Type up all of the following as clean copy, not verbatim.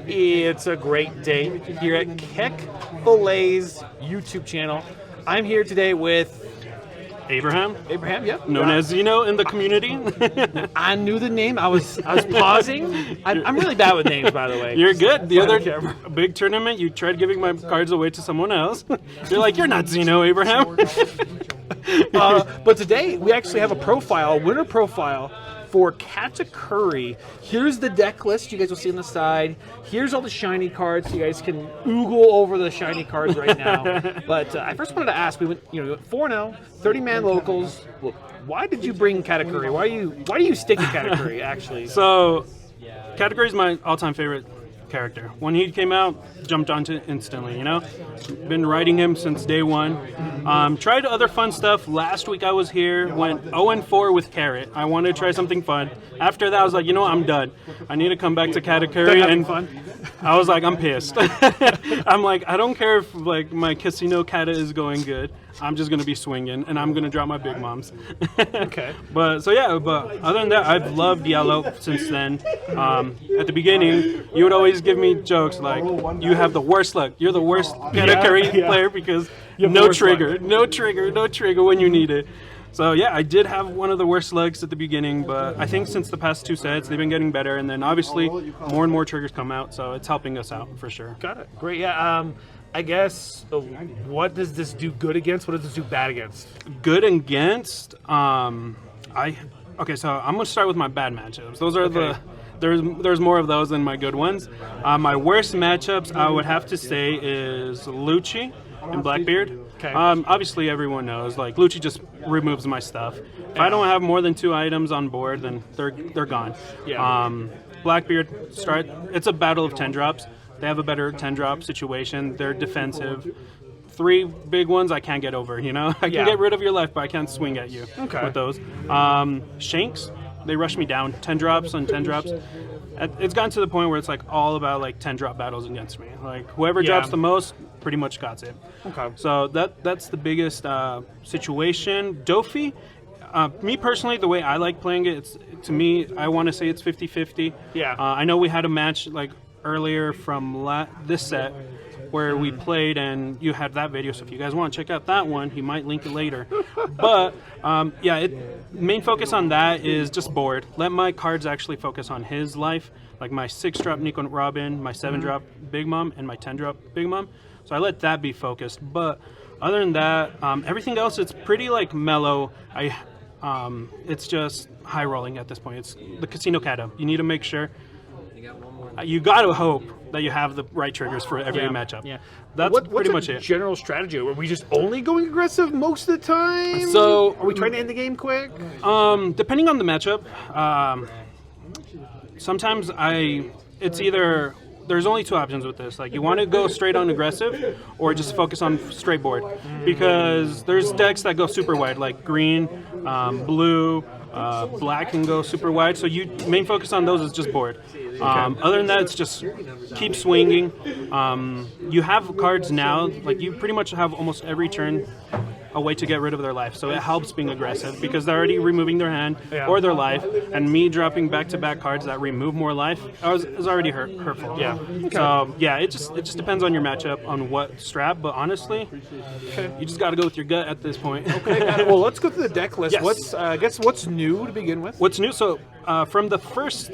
It's a great day here at Kek-Filet's YouTube channel. I'm here today with Abraham, yep. Known as Zeno in the community. I knew the name. I was pausing. I'm really bad with names, by the way. You're good. The other big tournament, you tried giving my cards away to someone else. You're like, you're not Zeno, Abraham. But today, we actually have a winner profile for Katakuri. Here's the deck list you guys will see on the side. Here's all the shiny cards, so you guys can oogle over the shiny cards right now. But I first wanted to ask, we went 4-0, 30-man locals. Well, why did you bring Katakuri? Why do you stick to Katakuri, actually? So, Katakuri is my all-time favorite character. When he came out, jumped onto it instantly, Been riding him since day one. Tried other fun stuff. Last week I was here, went 0-4 with Carrot. I wanted to try something fun. After that I was like, I'm done. I need to come back to Katakuri. And fun. I was like, I'm pissed. I'm like, I don't care if my casino kata is going good. I'm just going to be swinging, and I'm going to drop my big moms. Okay. But other than that, I've loved Yellow since then. At the beginning, you would always give me jokes like, you have the worst luck. You're the worst Katakuri player because no trigger when you need it. So yeah, I did have one of the worst lugs at the beginning, but I think since the past 2 sets, they've been getting better, and then obviously more and more triggers come out, so it's helping us out for sure. Got it. Great. Yeah. I guess, what does this do good against? What does this do bad against? Good against? So I'm going to start with my bad matchups. Those are there's more of those than my good ones. My worst matchups, I would have to say, is Lucci and Blackbeard. Okay. Obviously, everyone knows, Lucci just removes my stuff. If I don't have more than 2 items on board, then they're gone. Yeah. Blackbeard, it's a battle of 10 drops. They have a better 10-drop situation. They're defensive. 3 big ones I can't get over, I can get rid of your life, but I can't swing at you with those. Shanks, they rush me down. 10 drops on 10 drops. It's gotten to the point where it's all about 10-drop battles against me. Whoever drops the most pretty much got it. Okay. So that's the biggest situation. Dofi, me personally, the way I like playing it, I want to say it's 50-50. Yeah. I know we had a match earlier from this set where we played, and you had that video, so if you guys want to check out that one, he might link it later. But main focus on that is just board. Let my cards actually focus on his life, like my 6-drop Nico Robin, my 7-drop Big Mom, and my 10-drop Big Mom. So I let that be focused. But other than that, everything else, it's pretty mellow. It's just high rolling at this point. It's the casino kata. You need to make sure. You gotta hope that you have the right triggers for every matchup. Yeah, that's pretty much it. General strategy? Are we just only going aggressive most of the time? So, are we trying to end the game quick? Depending on the matchup, sometimes it's either. There's only 2 options with this. You want to go straight on aggressive, or just focus on straight board, because there's decks that go super wide, like green, blue. Black can go super wide, so main focus on those is just board. Other than that, it's just keep swinging. You have cards now, you pretty much have almost every turn a way to get rid of their life, so it helps being aggressive because they're already removing their hand or their life, and me dropping back-to-back cards that remove more life is already hurtful. Yeah. Okay. So yeah, it just depends on your matchup on what strat, but honestly, you just got to go with your gut at this point. Okay. Well, let's go through the deck list. Yes. What's new to begin with? What's new? So from the first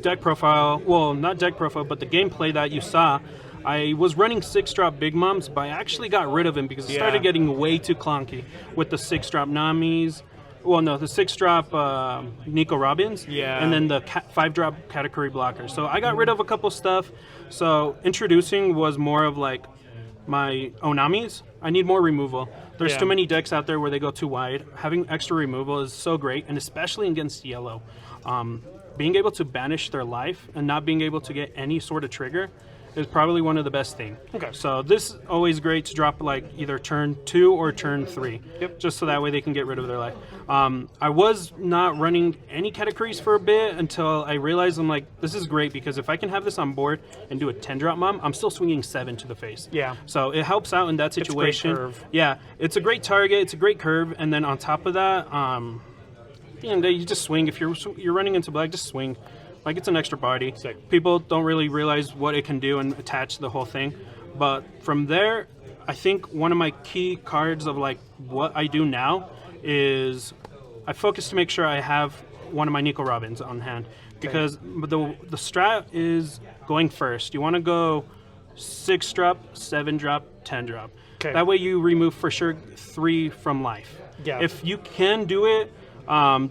deck profile, well, not deck profile, but the gameplay that you saw, I was running 6-drop Big Moms, but I actually got rid of him because it started getting way too clunky with the 6-drop Namis. Well, no, the 6-drop Nico Robins, and then the 5-drop Katakuri blockers. So I got rid of a couple stuff. So introducing was more of my O-Namis. I need more removal. There's too many decks out there where they go too wide. Having extra removal is so great, and especially against yellow. Being able to banish their life and not being able to get any sort of trigger is probably one of the best things. Okay. So this is always great to drop like either turn 2 or turn 3. Yep. Just so that way they can get rid of their life. I was not running any Katakuris for a bit until I realized I'm like, this is great because if I can have this on board and do a 10-drop mom, I'm still swinging 7 to the face. Yeah. So it helps out in that situation. It's a great curve. Yeah, it's a great target. It's a great curve, and then on top of that, you just swing. If you're running into black, just swing. Like it's an extra body. Sick. People don't really realize what it can do and attach the whole thing. But from there, I think one of my key cards of like what I do now is I focus to make sure I have one of my Nico Robins on hand because the strat is going first. You want to go 6-drop, 7-drop, 10-drop. Okay. That way you remove for sure 3 from life. Yeah. If you can do it,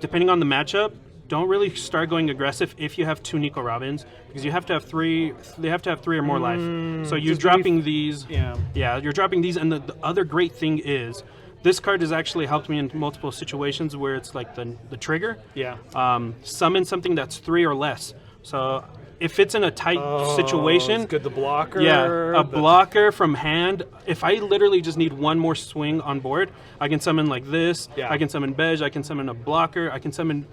depending on the matchup, don't really start going aggressive if you have 2 Nico Robins because you have to have 3. They have to have 3 or more life. So you're dropping these. Yeah, you're dropping these. And the other great thing is this card has actually helped me in multiple situations where it's like the trigger. Yeah. Summon something that's 3 or less. So if it's in a tight situation, it's good. The blocker. Yeah, a blocker from hand. If I literally just need one more swing on board, I can summon like this. Yeah. I can summon Bege. I can summon a blocker. I can summon,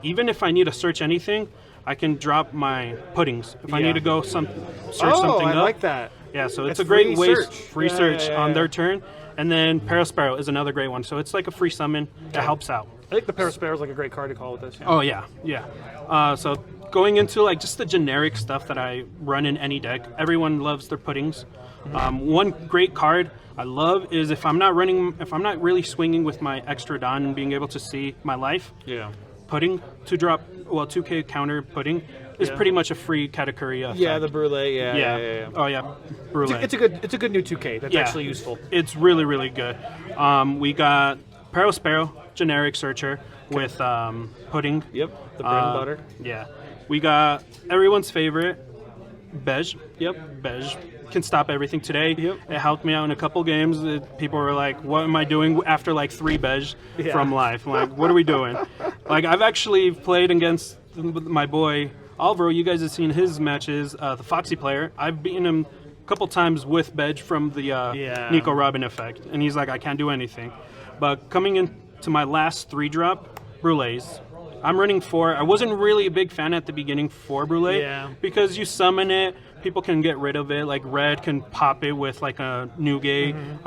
even if I need to search anything, I can drop my puddings. If I need to go search something I up. like that. Yeah, so it's That's a great free way, search. free search on yeah. their turn. And then Perospero is another great one. So it's like a free summon that helps out. I think the Perospero is like a great card to call with this. Yeah. Oh, yeah. So going into like just the generic stuff that I run in any deck, everyone loves their puddings. One great card I love is if I'm not really swinging with my extra Don and being able to see my life, Yeah. pudding to drop, 2K counter pudding is pretty much a free Katakuri effect. Yeah, the Brulee. Yeah. Oh, yeah. Brulee. It's a good new 2K. That's actually useful. It's really, really good. We got Perospero, generic searcher with pudding. Yep. The bread and butter. Yeah. We got everyone's favorite, Bege. Yep. Bege can stop everything today. Yep. It helped me out in a couple games. People were like, what am I doing after like 3 Bege from life? I'm like, what are we doing? Like, I've actually played against my boy, Alvaro. You guys have seen his matches, the Foxy player. I've beaten him a couple times with Bege from the Nico Robin effect. And he's like, I can't do anything. But coming into my last 3-drop, Brulees. I'm running 4. I wasn't really a big fan at the beginning for Brulee because you summon it, people can get rid of it. Like red can pop it with like a Nugate,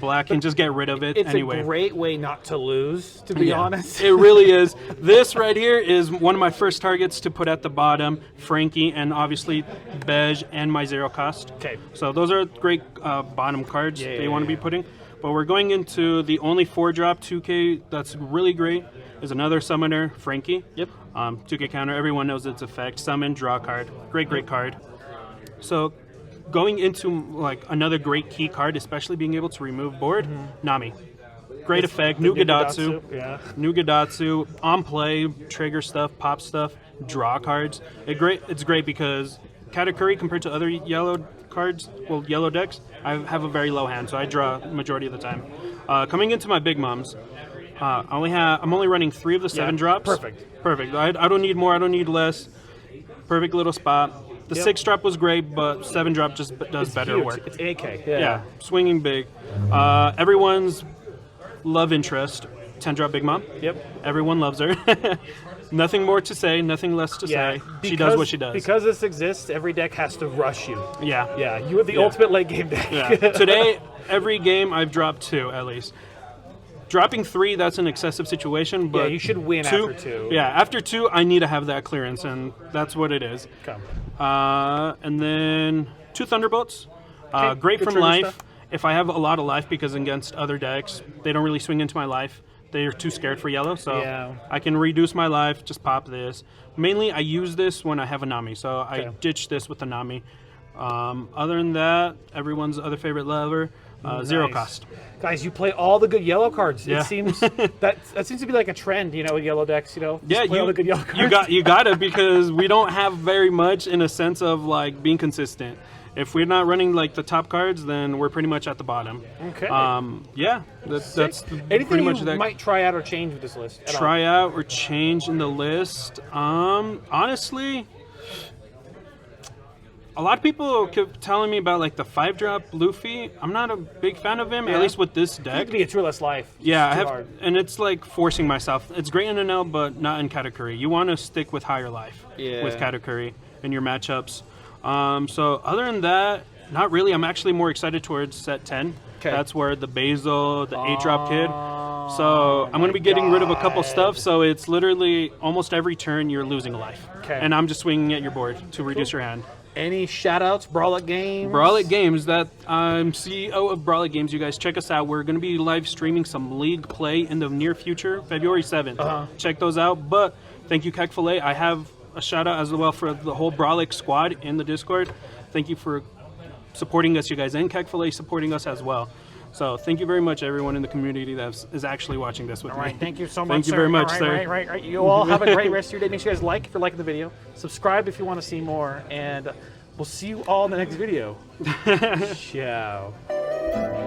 black can just get rid of it anyway. It's a great way not to lose, to be honest. It really is. This right here is one of my first targets to put at the bottom, Franky, and obviously Bege and my 0 cost. Okay. So those are great bottom cards that you want to be putting. But we're going into the only 4-drop 2K that's really great is another summoner, Franky. Yep. 2K counter, everyone knows its effect. Summon, draw card. Great card. So going into like another great key card, especially being able to remove board, Nami. Great effect, new Gadatsu. Yeah. New Gadatsu, on play, trigger stuff, pop stuff, draw cards. It's great because Katakuri compared to other yellow cards, yellow decks, I have a very low hand, so I draw majority of the time. Coming into my big moms, I'm only running 3 of the 7 drops. Perfect. I don't need more. I don't need less. Perfect little spot. The 6-drop was great, but 7-drop just does better work. It's AK. Yeah, swinging big. Everyone's love interest, 10-drop Big Mom. Yep. Everyone loves her. Nothing more to say, nothing less to say. She does what she does. Because this exists, every deck has to rush you. Yeah. Yeah, you have the ultimate late game deck. Yeah. Today, every game I've dropped 2 at least. Dropping 3, that's an excessive situation, but you should win after 2. Yeah, after 2, I need to have that clearance, and that's what it is. Okay. And then 2 Thunderbolts. Great Good from trigger life. stuff. If I have a lot of life, because against other decks, they don't really swing into my life. They're too scared for yellow, so I can reduce my life, just pop this. Mainly, I use this when I have a Nami, so I ditch this with the Nami. Other than that, everyone's other favorite lever, 0 cost. Guys, you play all the good yellow cards. Yeah. It seems that seems to be like a trend, with yellow decks. Yeah, play all the good yellow cards. you got it because we don't have very much in a sense of like being consistent. If we're not running like the top cards, then we're pretty much at the bottom. Okay. That's anything pretty much you that. might try out or change with this list. Try out or change in the list. Honestly, a lot of people kept telling me about like the 5-drop Luffy. I'm not a big fan of him, at least with this It deck. could be a true less life. Yeah, I It's too have, hard. and it's like forcing myself. It's great in NL, but not in Katakuri. You want to stick with higher life with Katakuri in your matchups. So other than that, not really. I'm actually more excited towards set 10. Okay. That's where the Basil, the 8-drop kid. So I'm going to be getting rid of a couple stuff. So it's literally almost every turn you're losing a life. Okay. And I'm just swinging at your board to reduce your hand. Any shout-outs, Brawlette Games? Brawlette Games, that I'm CEO of Brawlette Games. You guys check us out. We're going to be live streaming some league play in the near future, February 7th. Check those out. But thank you, Kek-Filet. I have a shout-out as well for the whole Brawlette squad in the Discord. Thank you for supporting us, you guys, and Kek-Filet supporting us as well. So thank you very much, everyone in the community that is actually watching this with me. All right, thank you so much, Thank you sir. very much, All sir. right. You all have a great rest of your day. Make sure you guys like if you're liking the video. Subscribe if you want to see more. And we'll see you all in the next video. Ciao.